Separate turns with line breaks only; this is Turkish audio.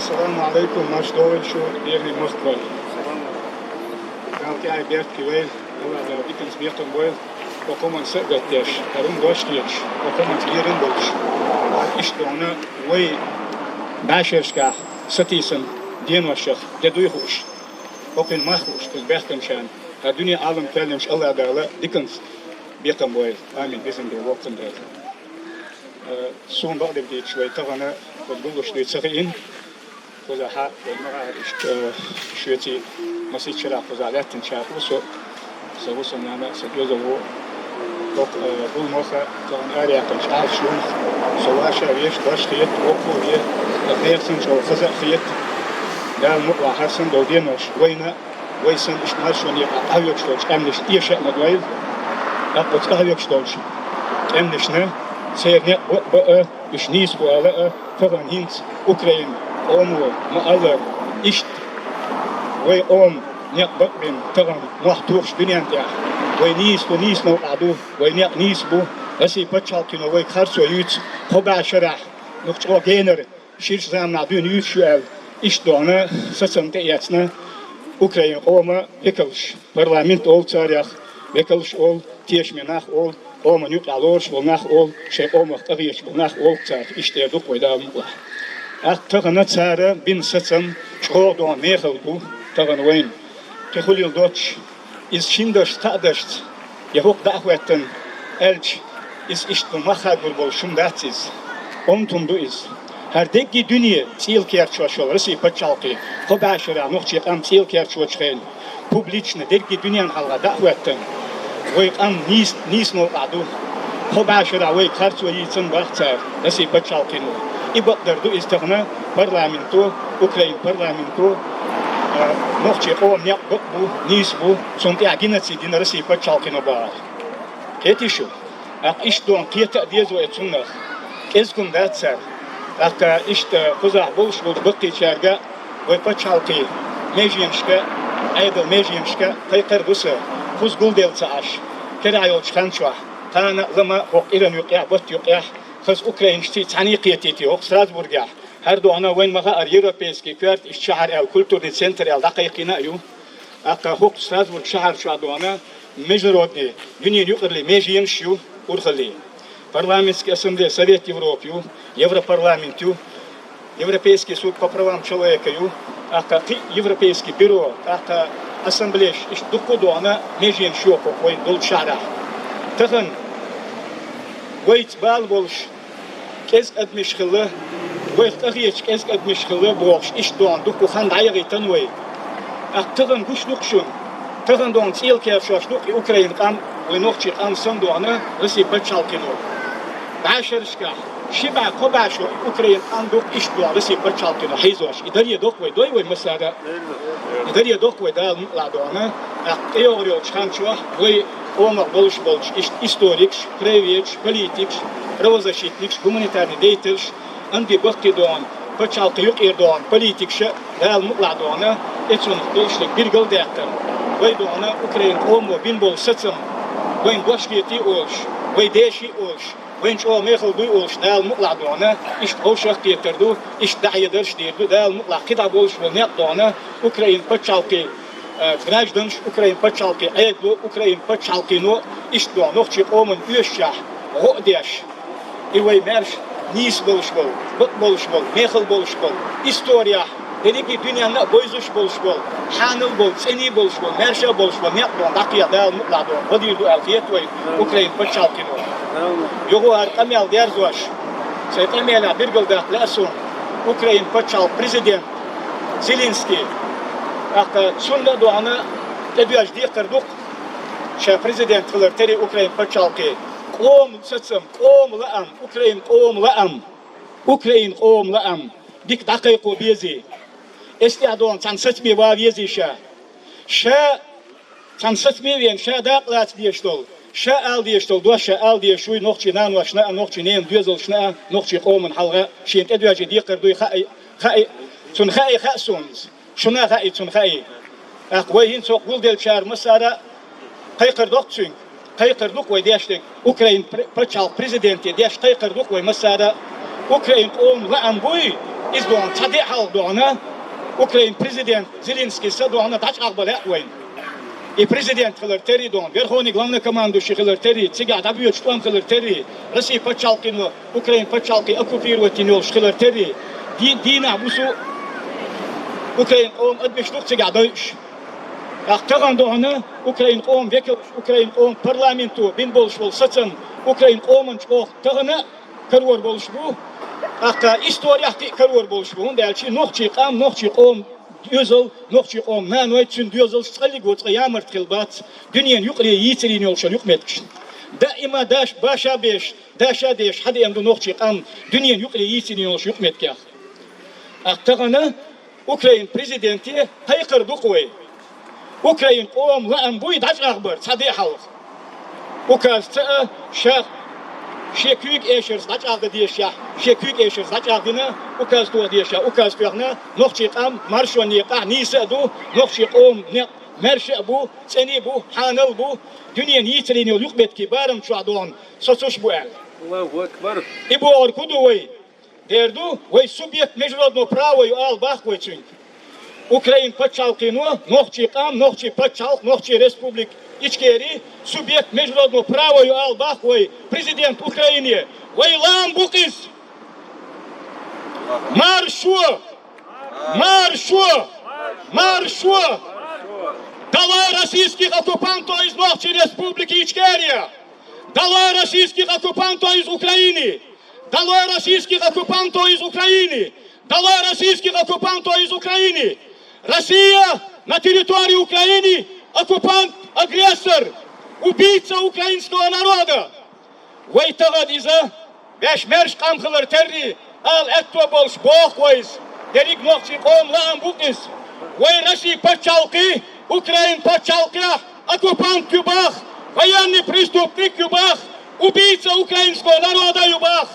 Assalamu alaikum, maçdoğul şu yerli Moskva. Kalki ay bert kivel, ola dikens birton boy. Okuman sebetler, karın başlayaç, okuman yerin buluş. İşte onu vay başarışka satısın diyen başak, deduy hoş. Okun mahhoş, kız bekten şan. Dünya alım pellemiş Allah dağla dikens birton boy. Amin bizim de vaktin der. Son bağda bir şey tavana buluştuğu sıkıyın. Koza ha, onlara işte şöyle masih çırak koza latin çarpı so. Savusam yana sekiyoza bu. Bu mosa tan araya kaç alşun. Savaşa veş başlayıp oku diye. Dersin çok fazla fiyat. Dal mutla hasan dövdiyenoş. Vaysan işmal şunu yap. Avyok ştoç. Emniş yaşatma duyul. Yapot avyok ştoç. Emniş ne? Seyirne bu işniz bu ala falan hint Ukrayna omu maalar iş ve ne bakın tamam mahtuş dünyada ve nis no adu ve nis bu Россией подчалкино ve karşı yüz hobaşara nokta gener şiş zamna dün yüz şuel iş doğana saçımda yatsına Ukrayna oma ekılış parlament ol çaryak ekılış ol teşmenah ol Oma nük alors volnach ol şey oma qariç volnach ol çar işte dok koydamla. Tağına çare bin saçam çoğdu mehel bu tağın veyn. Tehulil doç is şindaş tadaş yahok da'wetten elç is işte mahadul bol şumdatsiz. Omtundu is. Her deki dünya sil kerçoşol Россией подчалки. Hobaşara noqçi am sil kerçoçgen. Publiçne deki dünyanın halga da'wetten Вой ам нис но аду хобашра вой карцо йцэн бахцар Россией подчалкину и бакдарду истагна парламенту Украин парламенту нохчи ом няк бу нис бу сонти геноцидин Россией подчалкину ба кетишу ак иштон кета дезо этсуннах эскун датсар ак ишта кузах болш бул бакчарга вой подчалки межемшка айдал межемшка кайкарбуса Kuz gul delsa aş, kerayol çıkan şu ah, tana lama hok İran yok ya, bat yok ya, kız Ukraynişti tani qiyateti yok, Strasburg'a, her doğana ven maha ar Europeyski, kürt iş şahar el, kulturni center el, dakayqina yu, akka hok Strasburg şahar şu doğana, međunarodni, dünya yukarılı, meciyem şu, urhali. Парламентский ассамблея Совета Европы, Европарламент, Европейский суд по правам человека, Европейский бюро, Ассамблея духудона межен шоку кой долчара. Тагын войт бал болш кез адмишхылы, войт агыч кез адмишхылы болш иштон духу хандайы танвой. Тагын гушлукшун, тагын дон цилкер шошлук Украин кам ойнокчи кам сандуана Россией подчалкину. Башершка Шиба кобашу Украин андук иштуа Россией подчалкину хайзош. Идария дохвой дойвой масада. Идария дохвой дал ладона. Теория чханчуа вы омак болш историк, краевед, политик, правозащитник, гуманитарный деятель, анди бактидон, подчалка юк эрдон, политикша дал ладона. Этsun болшлик биргал дектер. Вы дона Украин омо бин бол сацам. Вы башкети олш, вы деши олш. Венч о мехал дуй олш дал мукладона иш ошах тетерду иш дайдерш дерду дал муклак кида болш волнят дона Украин подчалки граждан Украин подчалки айглу Украин подчалки но иш до нохчи омын үеща годеш и вой мерш нис болш бол бут болш бол мехал болш бол история Dedeki dünyanın boyzuş bolş bol, hanıl bol, seni bolş bol, merşa bolş bol, net bol, dakiya dal mutlado, hadidu alfiyet ve Ukrayn paçalkino. Yogu arkamel derzuaş, saytamela bir gıldak lasun, Ukrayn paçal prezident Zelenski, akta sunda doğanı tediyaj diyekarduk, şa prezident kılır teri Ukrayn paçalki, qom satsam, qom laam, Ukrayn qom laam, Ukrayn qom laam, dik dakayko bezi. Estiyadon san saçmi var yazışa. Şa san saçmi ven şa daqlat diyestol. Şa al diyestol, doşa al diye şuy nokçi nan vaşna nokçi nem düzol şna nokçi qomun halga şent edvaje diqirdu khay sun khay khasun. Şuna khay sun khay. Aqwayhin soq bul del çar masara qayqir doqçun. Taykırdık ve deştik Ukrayna paçal prezidenti deş taykırdık ve mesela Ukrayna omla ambuy izdoğan tadı haldoğana Ukrayna prezident Zelenski sadoğana taç ağbala oyun. Президент хилартери дон, Верховный главный командующий хилартери, цигат абьют штуам хилартери, Россия пачалкину, Украина пачалки оккупировать инол хилартери, дина бусу Украина ом отбештук цигадойш. Ахтаган дона Украина ом векел Украина ом парламенту бин болшвол сацам Украина оман чох тагана карвар болшву. Ахта историяхти карвар болшву. Дальчи нохчи қам нохчи ом Yüzyıl, nokçu om, nano için yüzyıl sıkılı götü yağmur kılbat, dünyanın yukarıya yitirini oluşan hükmetmiş. Daima daş, başa beş, daşa deş, hadi emdu nokçu am, dünyanın yukarıya yitirini oluşan hükmetkâh. Aktağına, Ukrayna prezidenti haykırdı koy. Ukrayna om, laam buy daş ağbır, sadi halk. Ukazta, şah, Şekük eşers daç ağdı diyeşya. Şekük eşers daç ağdına ukaz tuğa diyeşya. Ukaz tuğna nokçik am marşoni qa nisa du nokçik om ne merşe bu seni bu hanal bu dünyanın yitirini yukmet ki barım çuadon sosuş bu el.
Allahu ekber.
İbu orkudu vay derdu vay subjekt международного права al bak çünkü. Ukrayna paçalkinu nokçik am nokçik paçalk nokçik Республики Ичкерии, субъект международного права и Албахвой, президент Украины, Вайлам Букис, маршо, маршо, маршо, долой российских оккупантов из Новой Республики Ичкерия, долой российских оккупантов из Украины, долой российских оккупантов из Украины, долой российских оккупантов из Украины, Россия на территории Украины, оккупант, агрессор, убийца украинского народа. Вай тагад иза, беш мерш камхылар терри, ал этто болш бог вайс, дерик нохчи ком лаам букис. Вай Россия пачалки, Украин пачалки, оккупант юбах, военный преступник юбах, убийца украинского народа юбах.